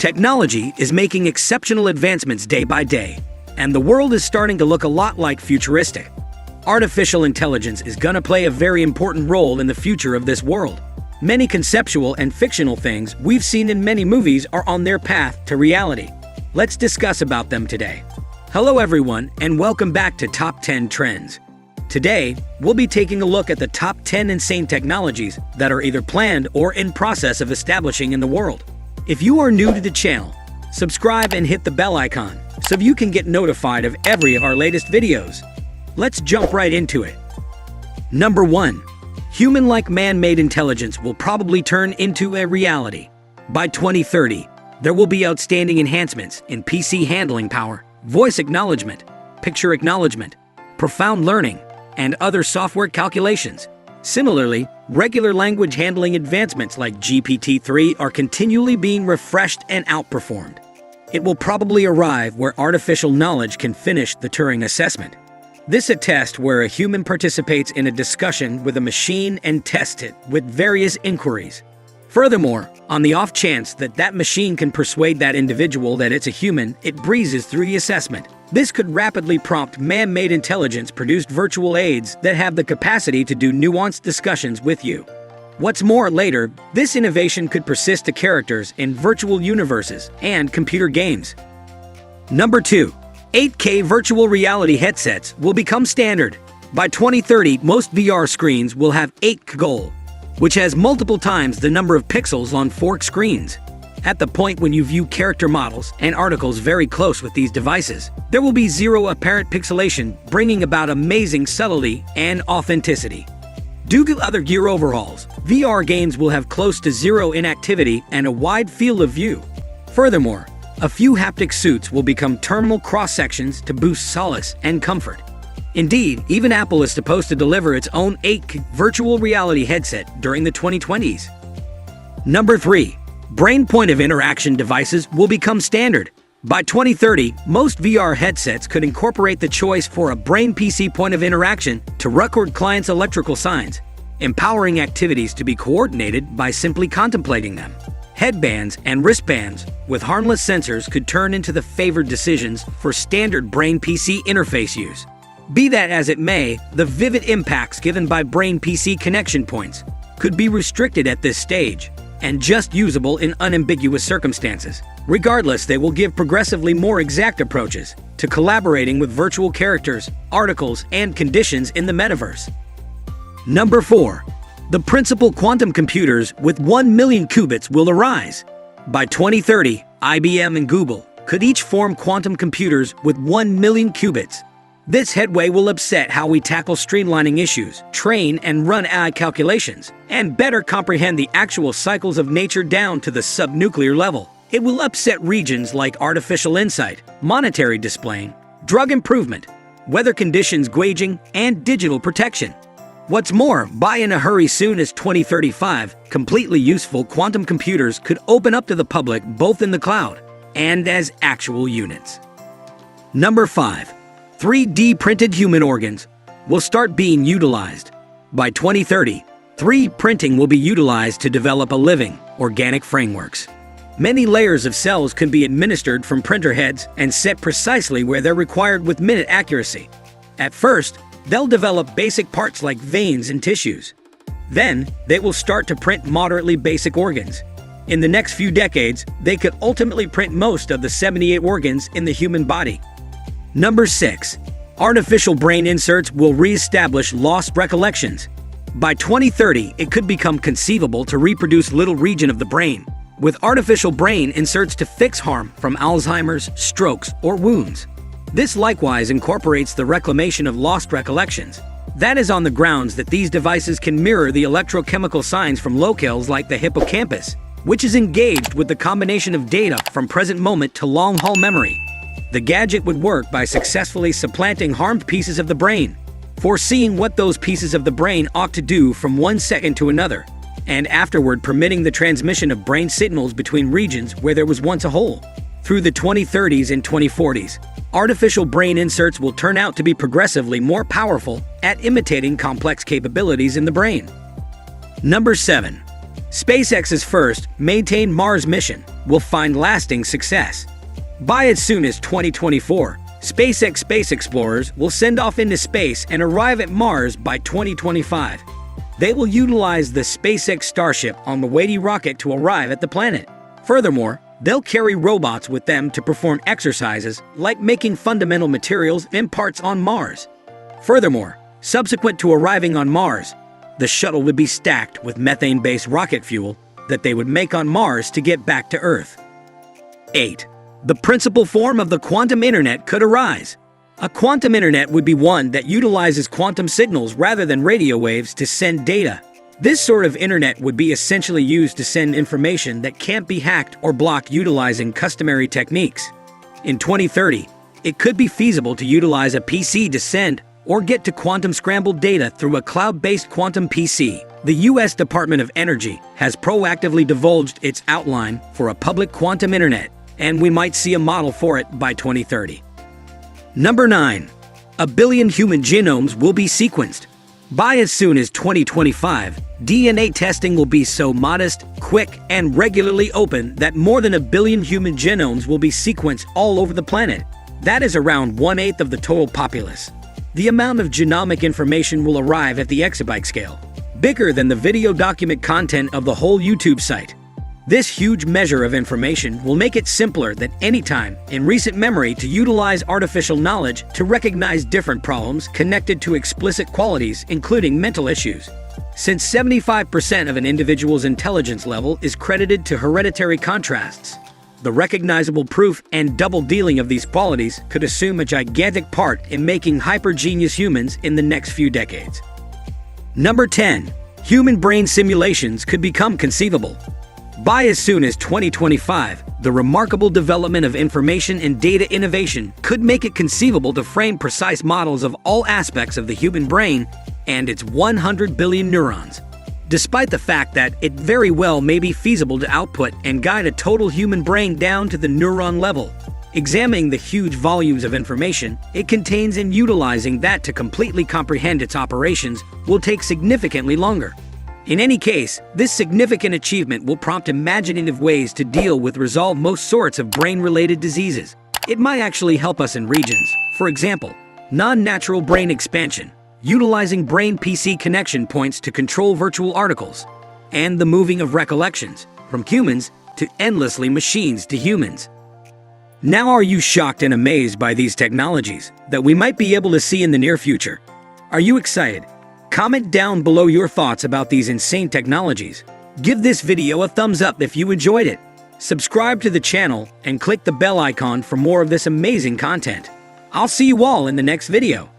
Technology is making exceptional advancements day by day, and the world is starting to look a lot like futuristic. Artificial intelligence is gonna play a very important role in the future of this world. Many conceptual and fictional things we've seen in many movies are on their path to reality. Let's discuss about them today. Hello everyone, and welcome back to Top 10 Trends. Today, we'll be taking a look at the top 10 insane technologies that are either planned or in process of establishing in the world. If you are new to the channel, subscribe and hit the bell icon so you can get notified of every of our latest videos. Let's jump right into it. Number 1. Human-like man-made intelligence will probably turn into a reality. By 2030, there will be outstanding enhancements in PC handling power, voice acknowledgement, picture acknowledgement, profound learning, and other software calculations. Similarly, regular language handling advancements like GPT-3 are continually being refreshed and outperformed. It will probably arrive where artificial knowledge can finish the Turing assessment. This is a test where a human participates in a discussion with a machine and tests it with various inquiries. Furthermore, on the off chance that that machine can persuade that individual that it's a human, it breezes through the assessment. This could rapidly prompt man-made intelligence-produced virtual aids that have the capacity to do nuanced discussions with you. What's more, later, this innovation could persist to characters in virtual universes and computer games. Number 2. 8K virtual reality headsets will become standard. By 2030, most VR screens will have 8K goal, which has multiple times the number of pixels on fork screens. At the point when you view character models and articles very close with these devices, there will be zero apparent pixelation, bringing about amazing subtlety and authenticity. Due to other gear overhauls, VR games will have close to zero inactivity and a wide field of view. Furthermore, a few haptic suits will become terminal cross-sections to boost solace and comfort. Indeed, even Apple is supposed to deliver its own 8K virtual reality headset during the 2020s. Number 3. Brain point of interaction devices will become standard. By 2030, most VR headsets could incorporate the choice for a brain PC point of interaction to record clients' electrical signs, empowering activities to be coordinated by simply contemplating them. Headbands and wristbands with harmless sensors could turn into the favored decisions for standard brain PC interface use. Be that as it may, the vivid impacts given by brain PC connection points could be restricted at this stage and just usable in unambiguous circumstances. Regardless, they will give progressively more exact approaches to collaborating with virtual characters, articles, and conditions in the metaverse. Number 4. The principal quantum computers with 1 million qubits will arise. By 2030, IBM and Google could each form quantum computers with 1 million qubits. This headway will upset how we tackle streamlining issues, train and run AI calculations, and better comprehend the actual cycles of nature down to the subnuclear level. It will upset regions like artificial insight, monetary displaying, drug improvement, weather conditions gauging, and digital protection. What's more, by in a hurry soon as 2035, completely useful quantum computers could open up to the public both in the cloud and as actual units. Number 5. 3D printed human organs will start being utilized. By 2030, 3D printing will be utilized to develop a living, organic frameworks. Many layers of cells can be administered from printer heads and set precisely where they're required with minute accuracy. At first, they'll develop basic parts like veins and tissues. Then, they will start to print moderately basic organs. In the next few decades, they could ultimately print most of the 78 organs in the human body. Number 6. Artificial brain inserts will re-establish lost recollections. By 2030, it could become conceivable to reproduce little region of the brain, with artificial brain inserts to fix harm from Alzheimer's, strokes, or wounds. This likewise incorporates the reclamation of lost recollections. That is on the grounds that these devices can mirror the electrochemical signs from locales like the hippocampus, which is engaged with the combination of data from present moment to long-haul memory. The gadget would work by successfully supplanting harmed pieces of the brain, foreseeing what those pieces of the brain ought to do from one second to another, and afterward permitting the transmission of brain signals between regions where there was once a hole. Through the 2030s and 2040s, artificial brain inserts will turn out to be progressively more powerful at imitating complex capabilities in the brain. Number 7. SpaceX's first, maintained Mars mission will find lasting success. By as soon as 2024, SpaceX space explorers will send off into space and arrive at Mars by 2025. They will utilize the SpaceX Starship on the weighty rocket to arrive at the planet. Furthermore, they'll carry robots with them to perform exercises like making fundamental materials and parts on Mars. Furthermore, subsequent to arriving on Mars, the shuttle would be stacked with methane-based rocket fuel that they would make on Mars to get back to Earth. 8. The principal form of the quantum internet could arise. A quantum internet would be one that utilizes quantum signals rather than radio waves to send data. This sort of internet would be essentially used to send information that can't be hacked or blocked utilizing customary techniques. In 2030, it could be feasible to utilize a PC to send or get to quantum scrambled data through a cloud-based quantum PC. The U.S. Department of Energy has proactively divulged its outline for a public quantum internet, and we might see a model for it by 2030. Number 9. 1 billion human genomes will be sequenced. By as soon as 2025, DNA testing will be so modest, quick, and regularly open that more than 1 billion human genomes will be sequenced all over the planet. That is around 1/8 of the total populace. The amount of genomic information will arrive at the exabyte scale, bigger than the video document content of the whole YouTube site. This huge measure of information will make it simpler than any time in recent memory to utilize artificial knowledge to recognize different problems connected to explicit qualities, including mental issues. Since 75% of an individual's intelligence level is credited to hereditary contrasts, the recognizable proof and double dealing of these qualities could assume a gigantic part in making hyper-genius humans in the next few decades. Number 10. Human brain simulations could become conceivable. By as soon as 2025, the remarkable development of information and data innovation could make it conceivable to frame precise models of all aspects of the human brain and its 100 billion neurons. Despite the fact that it very well may be feasible to output and guide a total human brain down to the neuron level, examining the huge volumes of information it contains and utilizing that to completely comprehend its operations will take significantly longer. In any case, this significant achievement will prompt imaginative ways to deal with resolve most sorts of brain-related diseases. It might actually help us in regions, for example, non-natural brain expansion, utilizing brain-PC connection points to control virtual articles, and the moving of recollections from humans to endlessly machines to humans. Now, are you shocked and amazed by these technologies that we might be able to see in the near future? Are you excited? Comment down below your thoughts about these insane technologies. Give this video a thumbs up if you enjoyed it. Subscribe to the channel and click the bell icon for more of this amazing content. I'll see you all in the next video.